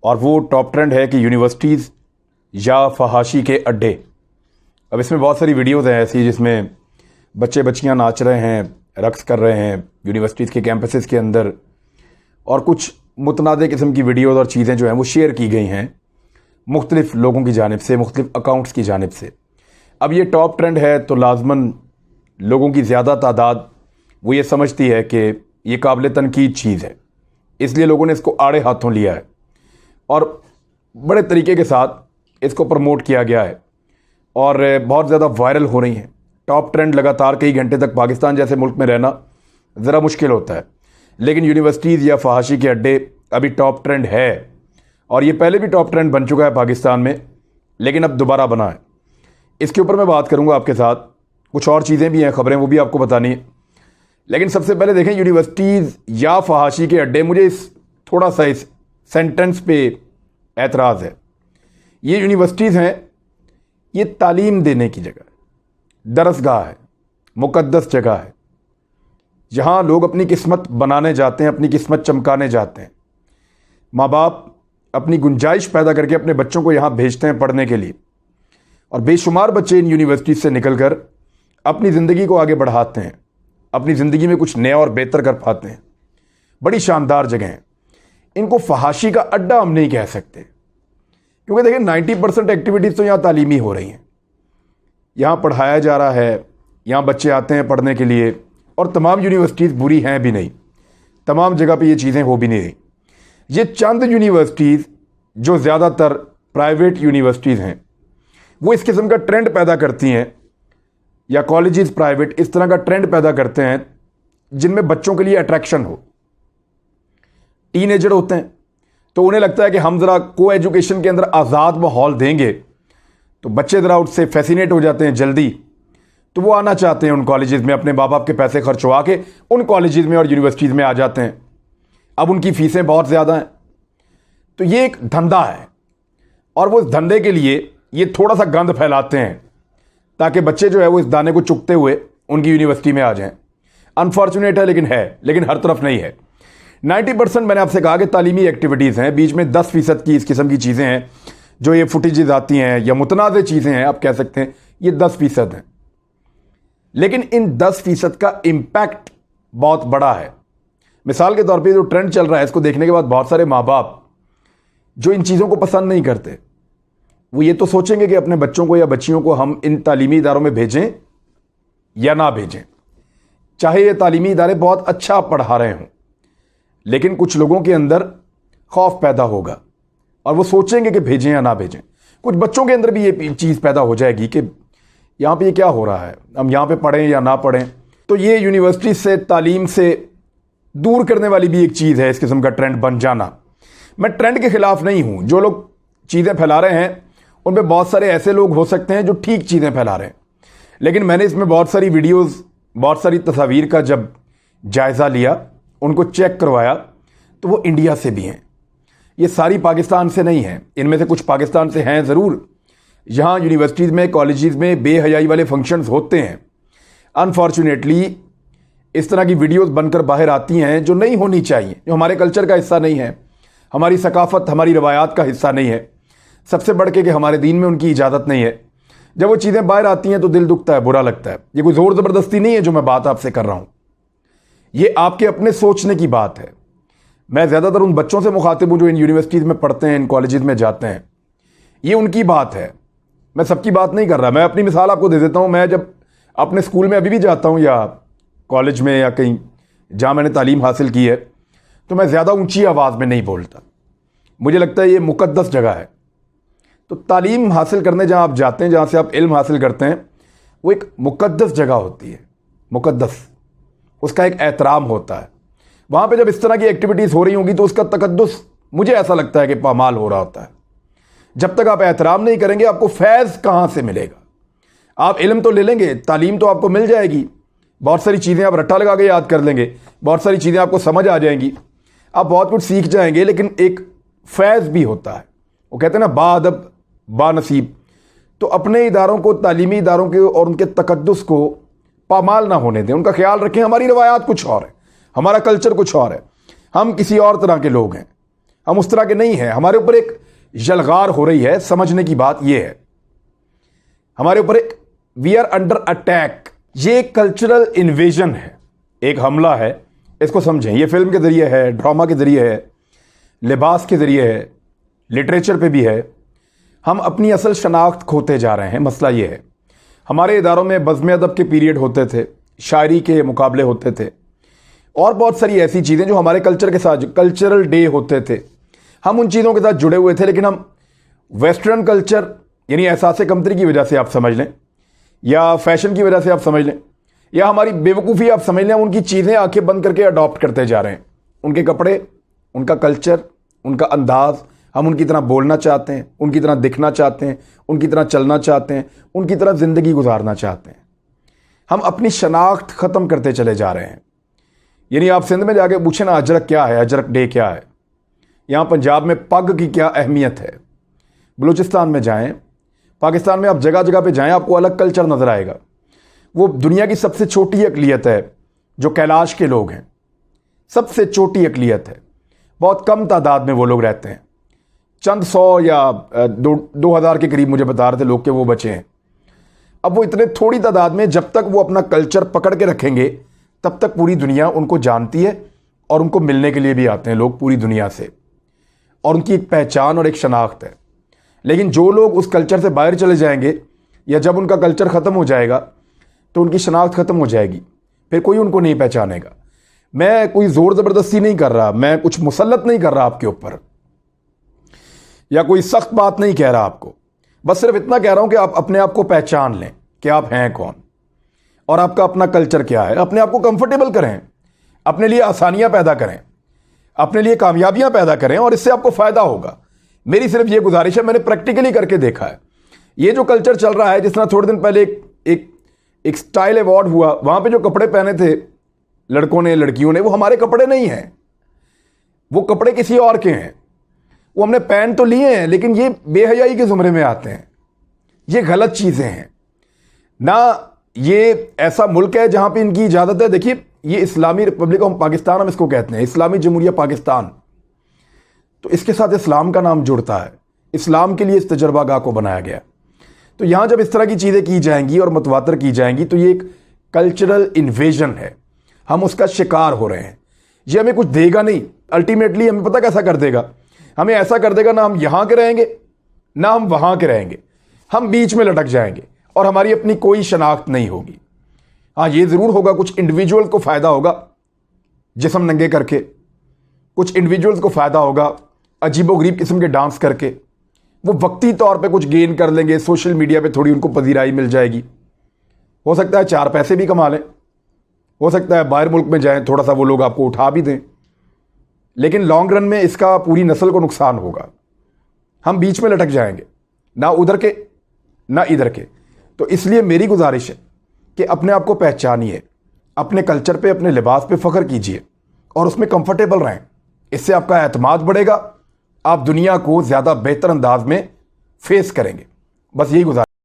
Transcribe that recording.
और वो top trend है कि यूनिवर्सिटीज़ या फहाशी के अड्डे। अब इसमें बहुत सारी वीडियोज़ हैं ऐसी जिसमें बच्चे बच्चियां नाच रहे हैं, रक्स कर रहे हैं यूनिवर्सिटीज़ के कैंपसेस के अंदर, और कुछ मुतनादे किस्म की वीडियोज़ और चीज़ें जो हैं वो शेयर की गई हैं मुख्तलिफ़ लोगों की जानिब से, मुख्तलिफ़ अकाउंट्स की जानिब से। अब ये टॉप ट्रेंड है तो लाजमन लोगों की ज़्यादा तादाद वो ये समझती है कि ये काबिल तनकीद चीज़ है, इसलिए लोगों ने इसको आड़े हाथों लिया है और बड़े तरीके के साथ इसको प्रमोट किया गया है और बहुत ज़्यादा वायरल हो रही हैं। टॉप ट्रेंड लगातार कई घंटे तक पाकिस्तान जैसे मुल्क में रहना ज़रा मुश्किल होता है, लेकिन यूनिवर्सिटीज़ या फहाशी के अड्डे अभी टॉप ट्रेंड है और ये पहले भी टॉप ट्रेंड बन चुका है पाकिस्तान में, लेकिन अब दोबारा बना है। इसके ऊपर मैं बात करूँगा आपके साथ। कुछ और चीज़ें भी हैं, खबरें, वो भी आपको बतानी है। लेकिन सबसे पहले देखें यूनिवर्सिटीज़ या फहाशी के अड्डे, मुझे थोड़ा सा इस सेंटेंस पे एतराज़ है। ये यूनिवर्सिटीज़ हैं, ये तालीम देने की जगह है, दरसगाह है, मुक़द्दस जगह है, जहाँ लोग अपनी किस्मत बनाने जाते हैं, अपनी किस्मत चमकाने जाते हैं। माँ बाप अपनी गुंजाइश पैदा करके अपने बच्चों को यहाँ भेजते हैं पढ़ने के लिए, और बेशुमार बच्चे इन यूनिवर्सिटीज़ से निकलकर अपनी ज़िंदगी को आगे बढ़ाते हैं, अपनी ज़िंदगी में कुछ नया और बेहतर कर पाते हैं। बड़ी शानदार जगह हैं। इनको फहाशी का अड्डा हम नहीं कह सकते, क्योंकि देखिए 90% एक्टिविटीज़ तो यहाँ तालीमी हो रही हैं, यहाँ पढ़ाया जा रहा है, यहाँ बच्चे आते हैं पढ़ने के लिए, और तमाम यूनिवर्सिटीज़ बुरी हैं भी नहीं, तमाम जगह पे ये चीज़ें हो भी नहीं रही। ये चंद यूनिवर्सिटीज़ जो ज़्यादातर प्राइवेट यूनिवर्सिटीज़ हैं वो इस किस्म का ट्रेंड पैदा करती हैं, या कॉलेजेस प्राइवेट इस तरह का ट्रेंड पैदा करते हैं जिनमें बच्चों के लिए अट्रैक्शन हो। टीनेजर होते हैं तो उन्हें लगता है कि हम ज़रा को एजुकेशन के अंदर आज़ाद माहौल देंगे तो बच्चे ज़रा उससे फैसिनेट हो जाते हैं जल्दी, तो वो आना चाहते हैं उन कॉलेजेस में, अपने माँ बाप के पैसे खर्चवा के उन कॉलेजेस में और यूनिवर्सिटीज़ में आ जाते हैं। अब उनकी फ़ीसें बहुत ज़्यादा हैं, तो ये एक धंधा है और वो इस धंधे के लिए ये थोड़ा सा गंद फैलाते हैं ताकि बच्चे जो है वो इस दाने को चुगते हुए उनकी यूनिवर्सिटी में आ जाएं। अनफॉर्चुनेट है, लेकिन हर तरफ नहीं है। 90% मैंने आपसे कहा कि तालीमी एक्टिविटीज़ हैं, बीच में 10% की इस किस्म की चीज़ें हैं जो ये फुटेजेस आती हैं या मुतनाज़ चीज़ें हैं, आप कह सकते हैं, ये 10% हैं। लेकिन इन 10% का इम्पैक्ट बहुत बड़ा है। मिसाल के तौर पे जो ट्रेंड चल रहा है, इसको देखने के बाद बहुत सारे माँ बाप जो इन चीज़ों को पसंद नहीं करते, वो ये तो सोचेंगे कि अपने बच्चों को या बच्चियों को हम इन तालीमी इदारों में भेजें या ना भेजें, चाहे ये तालीमी इदारे बहुत अच्छा पढ़ा रहे हों, लेकिन कुछ लोगों के अंदर खौफ पैदा होगा और वो सोचेंगे कि भेजें या ना भेजें। कुछ बच्चों के अंदर भी ये चीज़ पैदा हो जाएगी कि यहाँ पे ये क्या हो रहा है, हम यहाँ पे पढ़ें या ना पढ़ें। तो ये यूनिवर्सिटी से, तालीम से दूर करने वाली भी एक चीज़ है, इस किस्म का ट्रेंड बन जाना। मैं ट्रेंड के ख़िलाफ़ नहीं हूँ। जो लोग चीज़ें फैला रहे हैं उनमें बहुत सारे ऐसे लोग हो सकते हैं जो ठीक चीज़ें फैला रहे हैं, लेकिन मैंने इसमें बहुत सारी वीडियोज़, बहुत सारी तस्वीर का जब जायज़ा लिया, उनको चेक करवाया, तो वो इंडिया से भी हैं। ये सारी पाकिस्तान से नहीं हैं, इनमें से कुछ पाकिस्तान से हैं ज़रूर। यहाँ यूनिवर्सिटीज़ में, कॉलेजेस में बेहयाई वाले फंक्शंस होते हैं। अनफॉर्चुनेटली इस तरह की वीडियोस बनकर बाहर आती हैं जो नहीं होनी चाहिए, जो हमारे कल्चर का हिस्सा नहीं है, हमारी सकाफत, हमारी रवायात का हिस्सा नहीं है। सबसे बढ़ के कि हमारे दीन में उनकी इजाज़त नहीं है। जब वो चीज़ें बाहर आती हैं तो दिल दुखता है, बुरा लगता है। ये कोई ज़ोर ज़बरदस्ती नहीं है जो मैं बात आपसे कर रहा हूँ, ये आपके अपने सोचने की बात है। मैं ज़्यादातर उन बच्चों से मुखातिब हूँ जो इन यूनिवर्सिटीज़ में पढ़ते हैं, इन कॉलेजेस में जाते हैं। ये उनकी बात है, मैं सबकी बात नहीं कर रहा। मैं अपनी मिसाल आपको दे देता हूँ। मैं जब अपने स्कूल में अभी भी जाता हूँ या कॉलेज में या कहीं जहाँ मैंने तालीम हासिल की है, तो मैं ज़्यादा ऊंची आवाज़ में नहीं बोलता। मुझे लगता है ये मुक़द्दस जगह है। तो तालीम हासिल करने जहाँ आप जाते हैं, जहाँ से आप इल्म हासिल करते हैं, वो एक मुक़द्दस जगह होती है, मुक़द्दस, उसका एक एहतराम होता है। वहाँ पे जब इस तरह की एक्टिविटीज़ हो रही होंगी तो उसका तकद्दुस मुझे ऐसा लगता है कि पामाल हो रहा होता है। जब तक आप एहतराम नहीं करेंगे, आपको फैज़ कहाँ से मिलेगा? आप इल्म तो ले लेंगे, तालीम तो आपको मिल जाएगी, बहुत सारी चीज़ें आप रट्टा लगा के याद कर लेंगे, बहुत सारी चीज़ें आपको समझ आ जाएंगी, आप बहुत कुछ सीख जाएंगे, लेकिन एक फैज़ भी होता है। वो कहते हैं ना, बाअदब बानसीब। तो अपने इदारों को, तालीमी इदारों के और उनके तकद्दुस को पामाल ना होने दें, उनका ख्याल रखें। हमारी रवायात कुछ और है, हमारा कल्चर कुछ और है, हम किसी और तरह के लोग हैं, हम उस तरह के नहीं हैं। हमारे ऊपर एक यलगार हो रही है। समझने की बात यह है, हमारे ऊपर एक वी आर अंडर अटैक। ये कल्चरल इन्वेजन है, एक हमला है। इसको समझें। ये फिल्म के जरिए है, ड्रामा के जरिए है, लिबास के जरिए है, लिटरेचर पे भी है। हम अपनी असल शनाख्त खोते जा रहे हैं। मसला ये है, हमारे इदारों में बज़्म अदब के पीरियड होते थे, शायरी के मुकाबले होते थे, और बहुत सारी ऐसी चीज़ें जो हमारे कल्चर के साथ, कल्चरल डे होते थे, हम उन चीज़ों के साथ जुड़े हुए थे। लेकिन हम वेस्टर्न कल्चर यानी एहसास कमतरी की वजह से आप समझ लें, या फैशन की वजह से आप समझ लें, या हमारी बेवकूफ़ी आप समझ लें, हम उनकी चीज़ें आंखें बंद करके अडॉप्ट करते जा रहे हैं। उनके कपड़े, उनका कल्चर, उनका अंदाज़, हम उनकी तरह बोलना चाहते हैं, उनकी तरह दिखना चाहते हैं, उनकी तरह चलना चाहते हैं, उनकी तरह ज़िंदगी गुजारना चाहते हैं। हम अपनी शनाख्त ख़त्म करते चले जा रहे हैं। यानी आप सिंध में जाके पूछें ना, अजरक क्या है, अजरक डे क्या है। यहाँ पंजाब में पग की क्या अहमियत है। बलूचिस्तान में जाएं, पाकिस्तान में आप जगह जगह पे जाएं, आपको अलग कल्चर नज़र आएगा। वो दुनिया की सबसे छोटी अक़लियत है जो कैलाश के लोग हैं। सबसे छोटी अक़लियत है, बहुत कम तादाद में वो लोग रहते हैं। चंद 100 या 2000 के करीब मुझे बता रहे थे लोग कि वो बचे हैं। अब वो इतने थोड़ी तादाद में जब तक वो अपना कल्चर पकड़ के रखेंगे तब तक पूरी दुनिया उनको जानती है, और उनको मिलने के लिए भी आते हैं लोग पूरी दुनिया से, और उनकी एक पहचान और एक शनाख्त है। लेकिन जो लोग उस कल्चर से बाहर चले जाएंगे, या जब उनका कल्चर ख़त्म हो जाएगा तो उनकी शनाख्त ख़त्म हो जाएगी, फिर कोई उनको नहीं पहचानेगा। मैं कोई ज़ोर ज़बरदस्ती नहीं कर रहा, मैं कुछ मुसल्लत नहीं कर रहा आपके ऊपर, या कोई सख्त बात नहीं कह रहा आपको। बस सिर्फ इतना कह रहा हूं कि आप अपने आप को पहचान लें कि आप हैं कौन, और आपका अपना कल्चर क्या है। अपने आप को कंफर्टेबल करें, अपने लिए आसानियां पैदा करें, अपने लिए कामयाबियां पैदा करें, और इससे आपको फ़ायदा होगा। मेरी सिर्फ ये गुजारिश है, मैंने प्रैक्टिकली करके देखा है। ये जो कल्चर चल रहा है, जिस तरह थोड़े दिन पहले एक स्टाइल अवार्ड हुआ, वहां पे जो कपड़े पहने थे लड़कों ने, लड़कियों ने, वो हमारे कपड़े नहीं हैं, वो कपड़े किसी और के हैं। वो हमने पहन तो लिए हैं, लेकिन ये बेहयाई के ज़ुमरे में आते हैं। ये गलत चीज़ें हैं ना। ये ऐसा मुल्क है जहां पे इनकी इजाज़त है। देखिए, ये इस्लामी रिपब्लिक ऑफ पाकिस्तान हम इसको कहते हैं, इस्लामी जमहूरिया पाकिस्तान। तो इसके साथ इस्लाम का नाम जुड़ता है। इस्लाम के लिए इस तजर्बागाह को बनाया गया। तो यहां जब इस तरह की चीज़ें की जाएंगी और मतवातर की जाएंगी, तो ये एक कल्चरल इन्वेजन है। हम उसका शिकार हो रहे हैं। ये हमें कुछ देगा नहीं, अल्टीमेटली हमें पता कैसा कर देगा। हमें ऐसा कर देगा, ना हम यहां के रहेंगे ना हम वहां के रहेंगे, हम बीच में लटक जाएंगे, और हमारी अपनी कोई शनाख्त नहीं होगी। हाँ, ये ज़रूर होगा, कुछ इंडिविजुअल को फ़ायदा होगा जिस्म नंगे करके, कुछ इंडिविजुअल्स को फ़ायदा होगा अजीबोगरीब किस्म के डांस करके। वो वक्ती तौर पे कुछ गेन कर लेंगे, सोशल मीडिया पे थोड़ी उनको पजीराई मिल जाएगी। हो सकता है 4 पैसे भी कमा लें, हो सकता है बाहर मुल्क में जाएं, थोड़ा सा वो लोग आपको उठा भी दें, लेकिन लॉन्ग रन में इसका पूरी नस्ल को नुकसान होगा। हम बीच में लटक जाएंगे, ना उधर के ना इधर के। तो इसलिए मेरी गुजारिश है कि अपने आप को पहचानिए, अपने कल्चर पे, अपने लिबास पे फ़ख्र कीजिए, और उसमें कंफर्टेबल रहें। इससे आपका एतमाद बढ़ेगा, आप दुनिया को ज़्यादा बेहतर अंदाज में फेस करेंगे। बस यही गुजारिश।